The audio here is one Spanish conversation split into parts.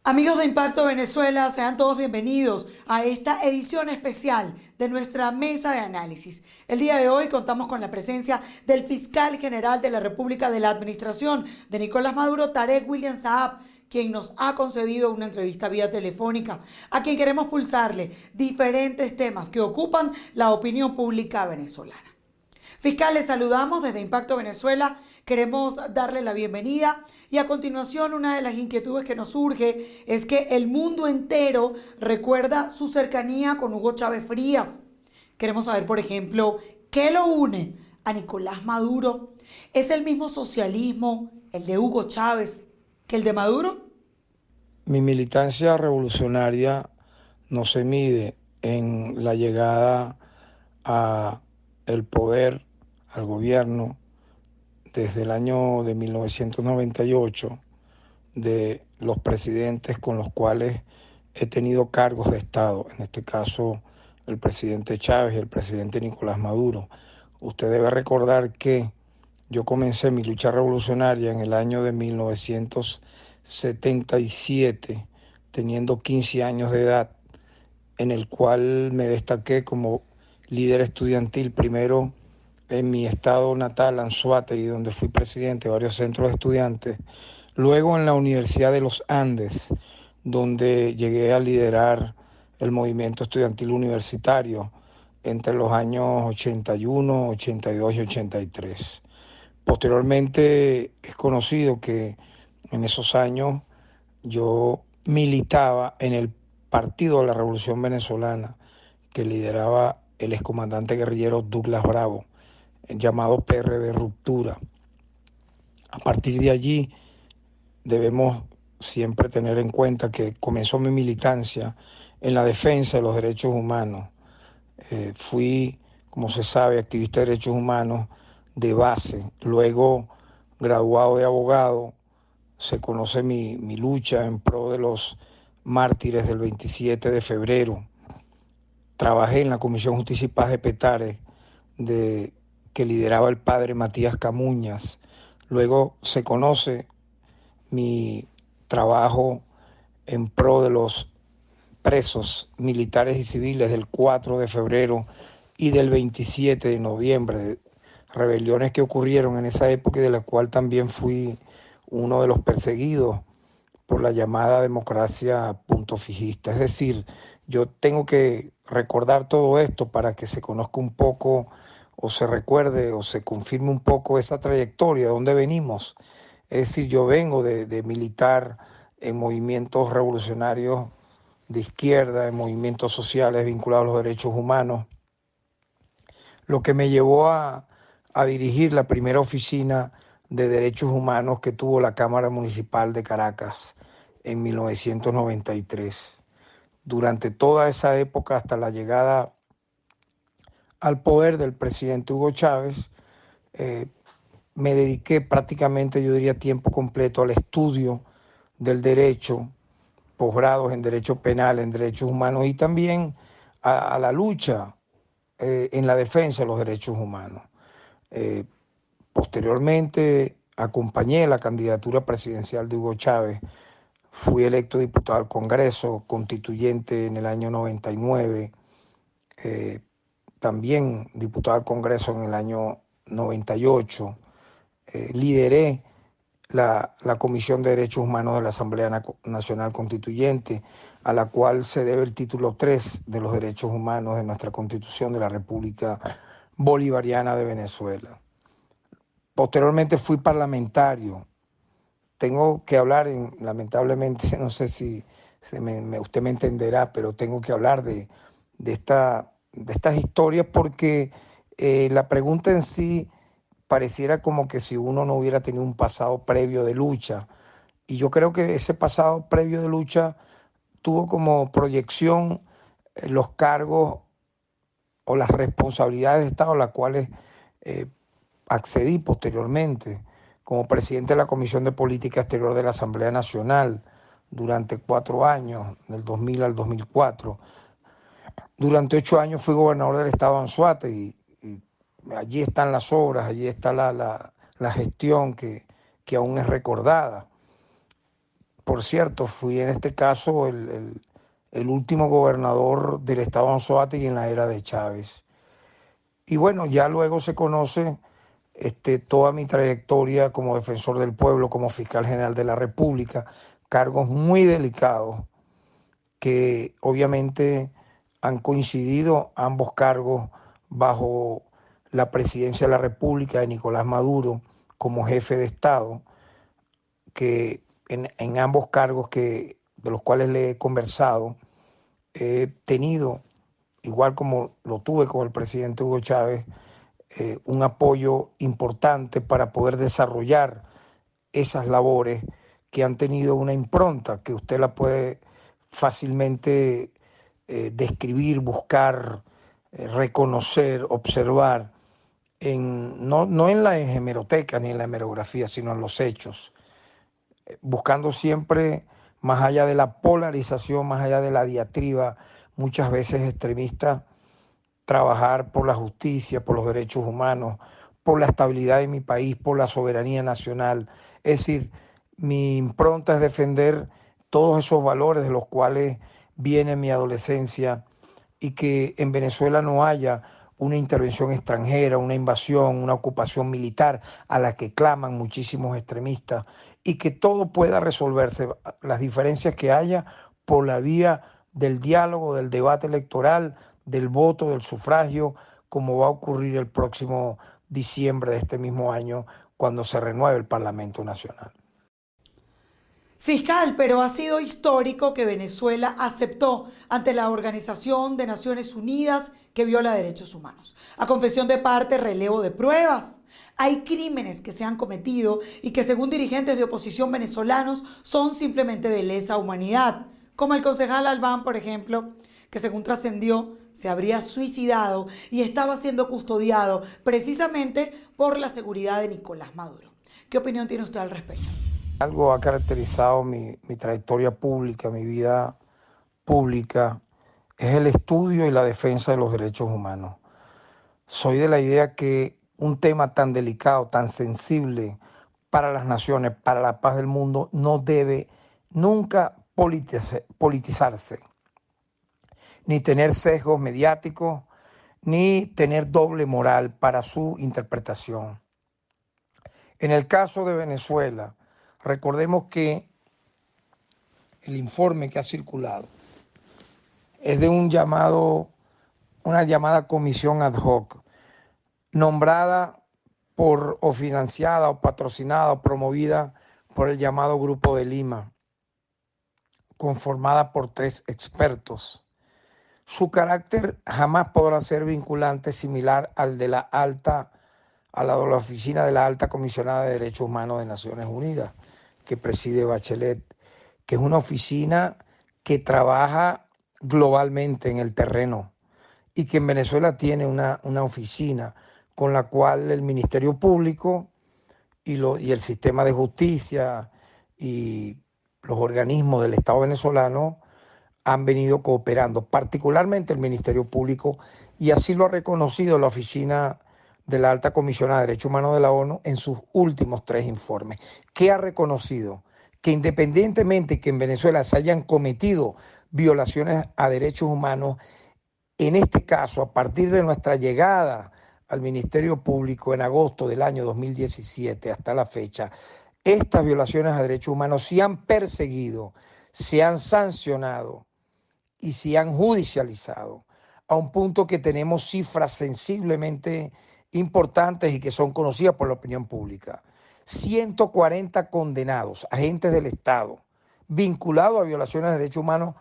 Amigos de Impacto Venezuela, sean todos bienvenidos a esta edición especial de nuestra mesa de análisis. El día de hoy contamos con la presencia del fiscal general de la República de la Administración de Nicolás Maduro, Tarek William Saab, quien nos ha concedido una entrevista vía telefónica, a quien queremos pulsarle diferentes temas que ocupan la opinión pública venezolana. Fiscal, les saludamos desde Impacto Venezuela. Queremos darle la bienvenida y a continuación una de las inquietudes que nos surge es que el mundo entero recuerda su cercanía con Hugo Chávez Frías. Queremos saber, por ejemplo, ¿qué lo une a Nicolás Maduro? ¿Es el mismo socialismo, el de Hugo Chávez, que el de Maduro? Mi militancia revolucionaria no se mide en la llegada a el poder, al gobierno, desde el año de 1998, de los presidentes con los cuales he tenido cargos de Estado, en este caso el presidente Chávez y el presidente Nicolás Maduro. Usted debe recordar que yo comencé mi lucha revolucionaria en el año de 1977, teniendo 15 años de edad, en el cual me destaqué como líder estudiantil, primero en mi estado natal, Anzoátegui, donde fui presidente de varios centros de estudiantes, luego en la Universidad de los Andes, donde llegué a liderar el movimiento estudiantil universitario entre los años 81, 82 y 83. Posteriormente es conocido que en esos años yo militaba en el Partido de la Revolución Venezolana que lideraba el excomandante guerrillero Douglas Bravo, llamado PRB Ruptura. A partir de allí debemos siempre tener en cuenta que comenzó mi militancia en la defensa de los derechos humanos. Fui, como se sabe, activista de derechos humanos de base, luego graduado de abogado. Se conoce mi lucha en pro de los mártires del 27 de febrero. Trabajé en la Comisión Justicia y Paz de Petare, que lideraba el padre Matías Camuñas. Luego se conoce mi trabajo en pro de los presos militares y civiles del 4 de febrero y del 27 de noviembre, rebeliones que ocurrieron en esa época y de la cual también fui uno de los perseguidos por la llamada democracia punto fijista. Es decir, yo tengo que recordar todo esto para que se conozca un poco o se recuerde o se confirme un poco esa trayectoria, de dónde venimos. Es decir, yo vengo de militar en movimientos revolucionarios de izquierda, en movimientos sociales vinculados a los derechos humanos, lo que me llevó a dirigir la primera oficina de derechos humanos que tuvo la Cámara Municipal de Caracas en 1993. Durante toda esa época, hasta la llegada al poder del presidente Hugo Chávez, eh, me dediqué prácticamente, yo diría, tiempo completo al estudio del derecho, posgrados en derecho penal, en derechos humanos y también a la lucha en la defensa de los derechos humanos. Eh, Posteriormente acompañé la candidatura presidencial de Hugo Chávez, fui electo diputado al Congreso constituyente en el año 99, eh, también diputado al Congreso en el año 98, lideré la Comisión de Derechos Humanos de la Asamblea Nacional Constituyente, a la cual se debe el título 3 de los derechos humanos de nuestra Constitución de la República Bolivariana de Venezuela. Posteriormente fui parlamentario. Tengo que hablar, lamentablemente, no sé si usted me entenderá, pero tengo que hablar de estas historias porque la pregunta en sí pareciera como que si uno no hubiera tenido un pasado previo de lucha. Y yo creo que ese pasado previo de lucha tuvo como proyección los cargos o las responsabilidades de Estado a las cuales eh, accedí posteriormente como presidente de la Comisión de Política Exterior de la Asamblea Nacional durante 4 años, del 2000 al 2004. Durante 8 años fui gobernador del estado de Anzoátegui y allí están las obras, allí está la gestión que aún es recordada. por cierto, fui en este caso el último gobernador del estado de Anzoátegui en la era de Chávez. Y bueno, ya luego se conoce toda mi trayectoria como defensor del pueblo, como fiscal general de la República, cargos muy delicados que obviamente han coincidido ambos cargos bajo la presidencia de la República de Nicolás Maduro como jefe de Estado, que en ambos cargos de los cuales le he conversado, he tenido, igual como lo tuve con el presidente Hugo Chávez, un apoyo importante para poder desarrollar esas labores que han tenido una impronta que usted la puede fácilmente describir, buscar, reconocer, observar, no en la hemeroteca ni en la hemerografía, sino en los hechos, buscando siempre, más allá de la polarización, más allá de la diatriba, muchas veces extremista, trabajar por la justicia, por los derechos humanos, por la estabilidad de mi país, por la soberanía nacional. Es decir, mi impronta es defender todos esos valores de los cuales viene mi adolescencia y que en Venezuela no haya una intervención extranjera, una invasión, una ocupación militar a la que claman muchísimos extremistas y que todo pueda resolverse, las diferencias que haya, por la vía del diálogo, del debate electoral, del voto, del sufragio, como va a ocurrir el próximo diciembre de este mismo año cuando se renueve el Parlamento Nacional. Fiscal, pero ha sido histórico que Venezuela aceptó ante la Organización de Naciones Unidas que viola derechos humanos. A confesión de parte, relevo de pruebas. Hay crímenes que se han cometido y que según dirigentes de oposición venezolanos son simplemente de lesa humanidad, como el concejal Albán, por ejemplo, que según trascendió se habría suicidado y estaba siendo custodiado precisamente por la seguridad de Nicolás Maduro. ¿Qué opinión tiene usted al respecto? Algo ha caracterizado mi trayectoria pública, mi vida pública, es el estudio y la defensa de los derechos humanos. Soy de la idea que un tema tan delicado, tan sensible para las naciones, para la paz del mundo, no debe nunca politizarse, ni tener sesgos mediáticos, ni tener doble moral para su interpretación. En el caso de Venezuela, recordemos que el informe que ha circulado es de una llamada comisión ad hoc, nombrada por o financiada o patrocinada o promovida por el llamado Grupo de Lima, conformada por 3 expertos. Su carácter jamás podrá ser vinculante, similar al de la Oficina de la Alta Comisionada de Derechos Humanos de Naciones Unidas, que preside Bachelet, que es una oficina que trabaja globalmente en el terreno y que en Venezuela tiene una oficina con la cual el Ministerio Público y el sistema de justicia y los organismos del Estado venezolano han venido cooperando, particularmente el Ministerio Público, y así lo ha reconocido la Oficina de la Alta Comisionada de Derechos Humanos de la ONU en sus últimos 3 informes. ¿Qué ha reconocido? Que independientemente que en Venezuela se hayan cometido violaciones a derechos humanos, en este caso, a partir de nuestra llegada al Ministerio Público en agosto del año 2017 hasta la fecha, estas violaciones a derechos humanos se han perseguido, se han sancionado y se han judicializado a un punto que tenemos cifras sensiblemente importantes y que son conocidas por la opinión pública. 140 condenados, agentes del Estado, vinculados a violaciones de derechos humanos,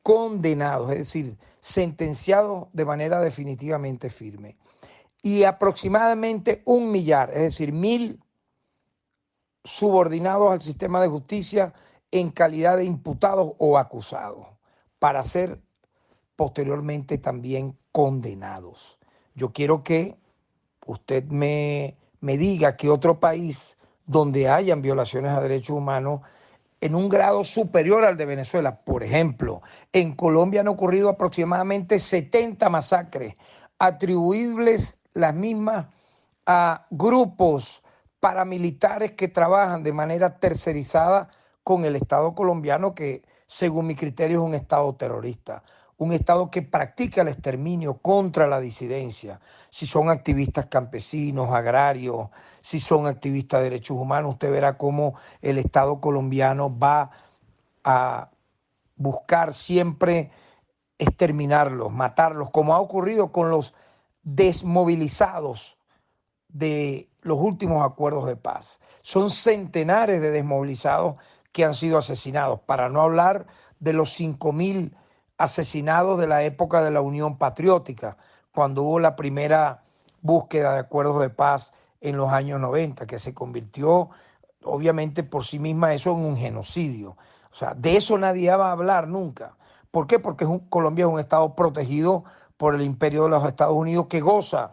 condenados, es decir, sentenciados de manera definitivamente firme. Y aproximadamente 1 millar, es decir, 1.000 subordinados al sistema de justicia en calidad de imputados o acusados, para ser posteriormente también condenados. Yo quiero que usted me diga que otro país donde hayan violaciones a derechos humanos en un grado superior al de Venezuela. Por ejemplo, en Colombia han ocurrido aproximadamente 70 masacres, atribuibles las mismas a grupos paramilitares que trabajan de manera tercerizada con el Estado colombiano, que según mi criterio es un Estado terrorista, un Estado que practica el exterminio contra la disidencia. Si son activistas campesinos, agrarios, si son activistas de derechos humanos, usted verá cómo el Estado colombiano va a buscar siempre exterminarlos, matarlos, como ha ocurrido con los desmovilizados de los últimos acuerdos de paz. Son centenares de desmovilizados que han sido asesinados, para no hablar de los 5.000 asesinados de la época de la Unión Patriótica, cuando hubo la primera búsqueda de acuerdos de paz en los años 90, que se convirtió, obviamente por sí misma, eso en un genocidio. O sea, de eso nadie va a hablar nunca. ¿Por qué? Porque Colombia es un estado protegido por el imperio de los Estados Unidos, que goza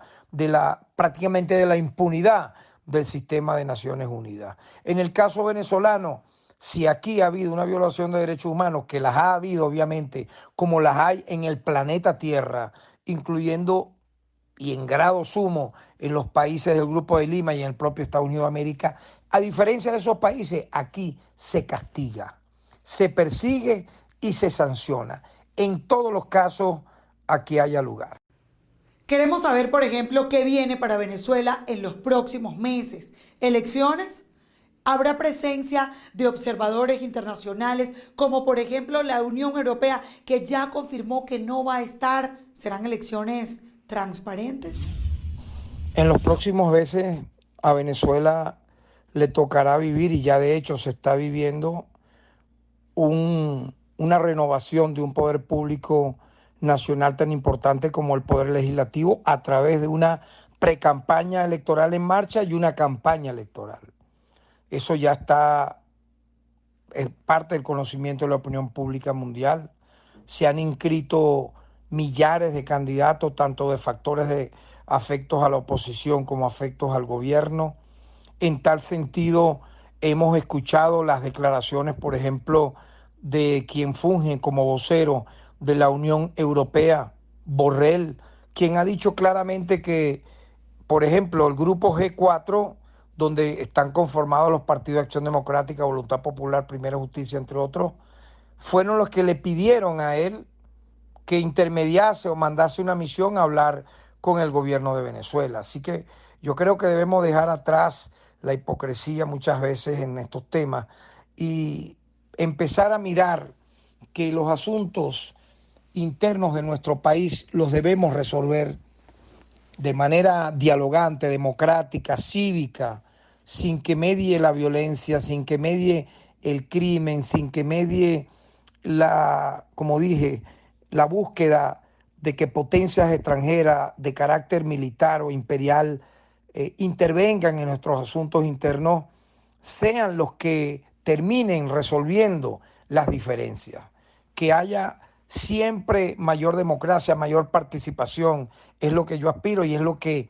prácticamente de la impunidad del sistema de Naciones Unidas. En el caso venezolano, si aquí ha habido una violación de derechos humanos, que las ha habido obviamente, como las hay en el planeta Tierra, incluyendo y en grado sumo en los países del Grupo de Lima y en el propio Estados Unidos de América, a diferencia de esos países, aquí se castiga, se persigue y se sanciona en todos los casos a que haya lugar. Queremos saber, por ejemplo, qué viene para Venezuela en los próximos meses. ¿Elecciones? ¿Habrá presencia de observadores internacionales, como por ejemplo la Unión Europea, que ya confirmó que no va a estar? ¿Serán elecciones transparentes? En los próximos meses a Venezuela le tocará vivir, y ya de hecho se está viviendo, una renovación de un poder público nacional tan importante como el Poder Legislativo, a través de una precampaña electoral en marcha y una campaña electoral. Eso ya está, es parte del conocimiento de la opinión pública mundial. Se han inscrito millares de candidatos, tanto de factores de afectos a la oposición como afectos al gobierno. En tal sentido, hemos escuchado las declaraciones, por ejemplo, de quien funge como vocero de la Unión Europea, Borrell, quien ha dicho claramente que, por ejemplo, el grupo G4, donde están conformados los partidos de Acción Democrática, Voluntad Popular, Primera Justicia, entre otros, fueron los que le pidieron a él que intermediase o mandase una misión a hablar con el gobierno de Venezuela. Así que yo creo que debemos dejar atrás la hipocresía muchas veces en estos temas y empezar a mirar que los asuntos internos de nuestro país los debemos resolver de manera dialogante, democrática, cívica, sin que medie la violencia, sin que medie el crimen, sin que medie como dije, la búsqueda de que potencias extranjeras de carácter militar o imperial intervengan en nuestros asuntos internos, sean los que terminen resolviendo las diferencias. Que haya siempre mayor democracia, mayor participación, es lo que yo aspiro y es lo que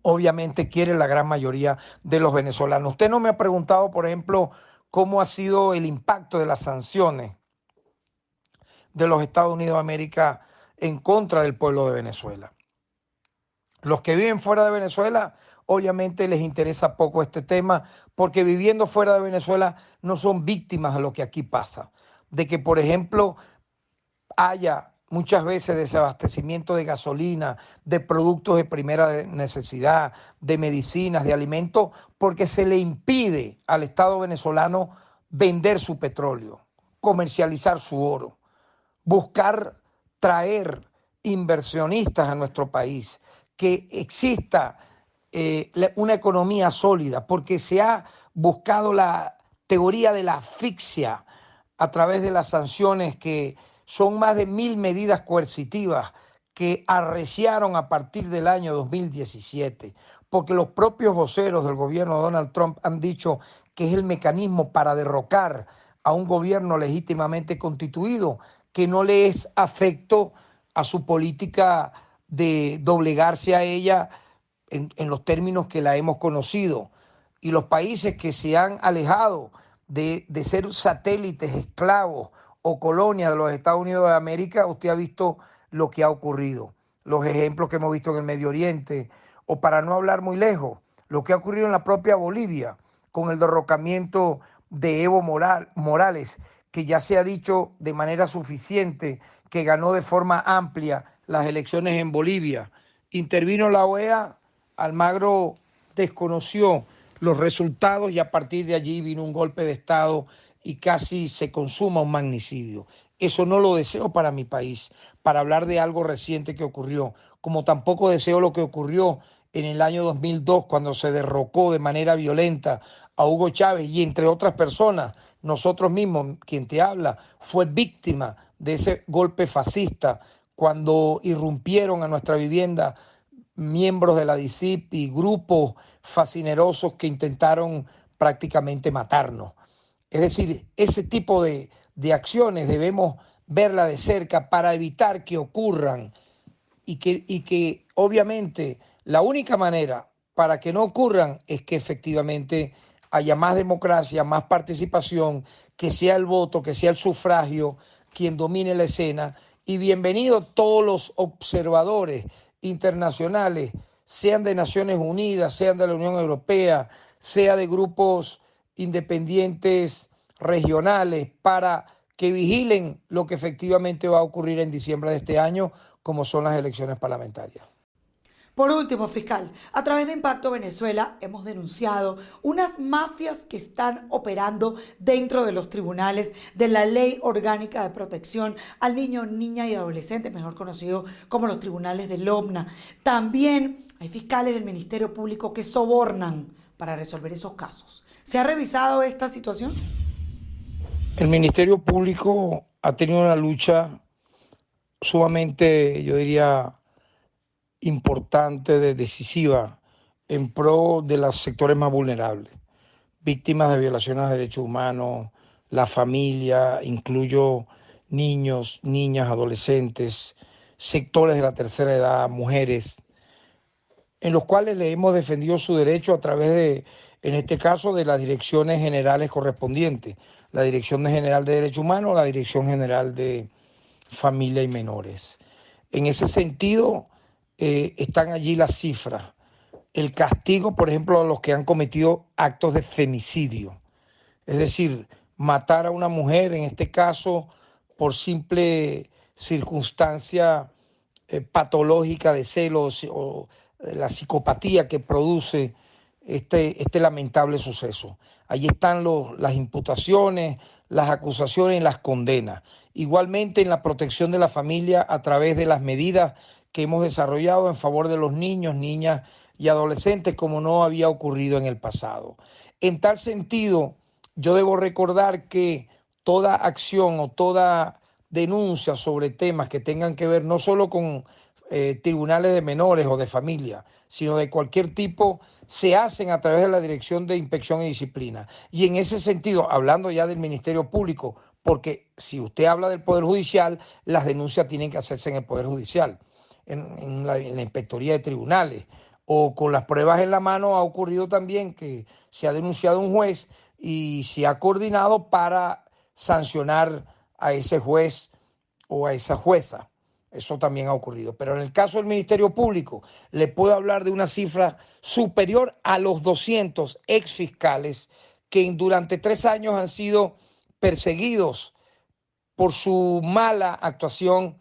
obviamente quiere la gran mayoría de los venezolanos. Usted no me ha preguntado, por ejemplo, cómo ha sido el impacto de las sanciones de los Estados Unidos de América en contra del pueblo de Venezuela. Los que viven fuera de Venezuela, obviamente les interesa poco este tema, porque viviendo fuera de Venezuela no son víctimas de lo que aquí pasa. De que, por ejemplo, haya muchas veces desabastecimiento de gasolina, de productos de primera necesidad, de medicinas, de alimentos, porque se le impide al Estado venezolano vender su petróleo, comercializar su oro, buscar traer inversionistas a nuestro país, que exista una economía sólida, porque se ha buscado la teoría de la asfixia a través de las sanciones, que son más de 1.000 medidas coercitivas que arreciaron a partir del año 2017, porque los propios voceros del gobierno de Donald Trump han dicho que es el mecanismo para derrocar a un gobierno legítimamente constituido, que no le es afecto a su política de doblegarse a ella en los términos que la hemos conocido. Y los países que se han alejado de ser satélites, esclavos o colonias de los Estados Unidos de América, usted ha visto lo que ha ocurrido, los ejemplos que hemos visto en el Medio Oriente, o para no hablar muy lejos, lo que ha ocurrido en la propia Bolivia, con el derrocamiento de Evo Morales, que ya se ha dicho de manera suficiente que ganó de forma amplia las elecciones en Bolivia. Intervino la OEA, Almagro desconoció los resultados y a partir de allí vino un golpe de Estado y casi se consuma un magnicidio. Eso no lo deseo para mi país, para hablar de algo reciente que ocurrió, como tampoco deseo lo que ocurrió en el año 2002 cuando se derrocó de manera violenta a Hugo Chávez y entre otras personas, nosotros mismos, quien te habla, fue víctima de ese golpe fascista cuando irrumpieron a nuestra vivienda miembros de la DICIP y grupos fascinerosos que intentaron prácticamente matarnos. Es decir, ese tipo de acciones debemos verla de cerca para evitar que ocurran y que obviamente la única manera para que no ocurran es que efectivamente haya más democracia, más participación, que sea el voto, que sea el sufragio quien domine la escena. Y bienvenidos todos los observadores internacionales, sean de Naciones Unidas, sean de la Unión Europea, sea de grupos independientes regionales, para que vigilen lo que efectivamente va a ocurrir en diciembre de este año, como son las elecciones parlamentarias. Por último, fiscal, a través de Impacto Venezuela hemos denunciado unas mafias que están operando dentro de los tribunales de la Ley Orgánica de Protección al Niño, Niña y Adolescente, mejor conocido como los tribunales del OMNA. También hay fiscales del Ministerio Público que sobornan para resolver esos casos. ¿Se ha revisado esta situación? El Ministerio Público ha tenido una lucha sumamente, yo diría, importante, decisiva, en pro de los sectores más vulnerables, víctimas de violaciones de derechos humanos, la familia, incluyo niños, niñas, adolescentes, sectores de la tercera edad, mujeres, en los cuales le hemos defendido su derecho a través de, en este caso, de las direcciones generales correspondientes, la Dirección General de Derechos Humanos, la Dirección General de Familia y Menores. En ese sentido, están allí las cifras. El castigo, por ejemplo, a los que han cometido actos de femicidio, es decir, matar a una mujer, en este caso, por simple circunstancia patológica de celos o la psicopatía que produce este lamentable suceso. Allí están las imputaciones, las acusaciones y las condenas. Igualmente en la protección de la familia a través de las medidas que hemos desarrollado en favor de los niños, niñas y adolescentes, como no había ocurrido en el pasado. En tal sentido, yo debo recordar que toda acción o toda denuncia sobre temas que tengan que ver no solo con tribunales de menores o de familia, sino de cualquier tipo, se hacen a través de la Dirección de Inspección y Disciplina. Y en ese sentido, hablando ya del Ministerio Público, porque si usted habla del Poder Judicial, las denuncias tienen que hacerse en el Poder Judicial, en la Inspectoría de Tribunales, o con las pruebas en la mano ha ocurrido también que se ha denunciado a un juez y se ha coordinado para sancionar a ese juez o a esa jueza. Eso también ha ocurrido. Pero en el caso del Ministerio Público, le puedo hablar de una cifra superior a los 200 exfiscales que durante 3 años han sido perseguidos por su mala actuación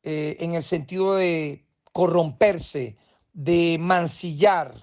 en el sentido de corromperse, de mancillar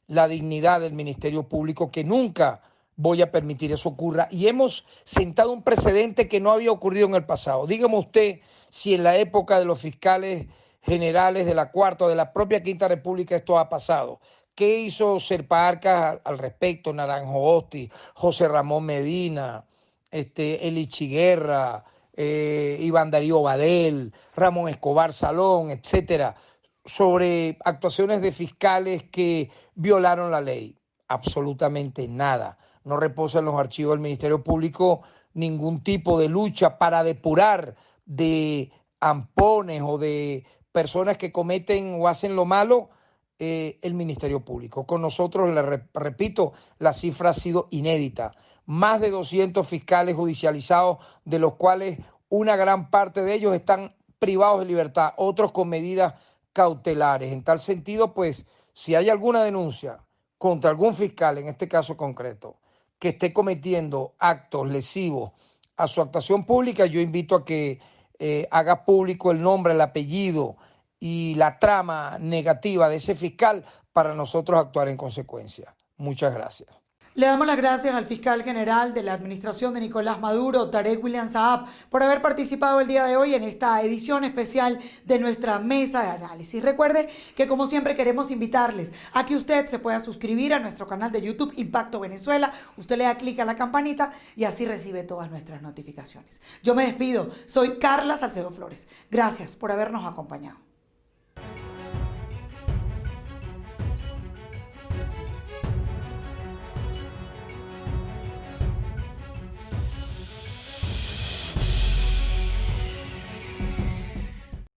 la dignidad del Ministerio Público, que nunca voy a permitir eso ocurra. Y hemos sentado un precedente que no había ocurrido en el pasado. Dígame usted si en la época de los fiscales generales de la Cuarta o de la propia Quinta República esto ha pasado. ¿Qué hizo Serpa Arcas al respecto? Naranjo Osti, José Ramón Medina, Eli Chiguerra, Iván Darío Badel, Ramón Escobar Salón, etcétera, sobre actuaciones de fiscales que violaron la ley. Absolutamente nada. No reposa en los archivos del Ministerio Público ningún tipo de lucha para depurar de ampones o de personas que cometen o hacen lo malo el Ministerio Público. Con nosotros, le repito, la cifra ha sido inédita. Más de 200 fiscales judicializados, de los cuales una gran parte de ellos están privados de libertad, otros con medidas cautelares. En tal sentido, pues, si hay alguna denuncia contra algún fiscal, en este caso concreto, que esté cometiendo actos lesivos a su actuación pública, yo invito a que haga público el nombre, el apellido y la trama negativa de ese fiscal para nosotros actuar en consecuencia. Muchas gracias. Le damos las gracias al fiscal general de la administración de Nicolás Maduro, Tarek William Saab, por haber participado el día de hoy en esta edición especial de nuestra mesa de análisis. Recuerde que, como siempre, queremos invitarles a que usted se pueda suscribir a nuestro canal de YouTube Impacto Venezuela. Usted le da clic a la campanita y así recibe todas nuestras notificaciones. Yo me despido. Soy Carla Salcedo Flores. Gracias por habernos acompañado.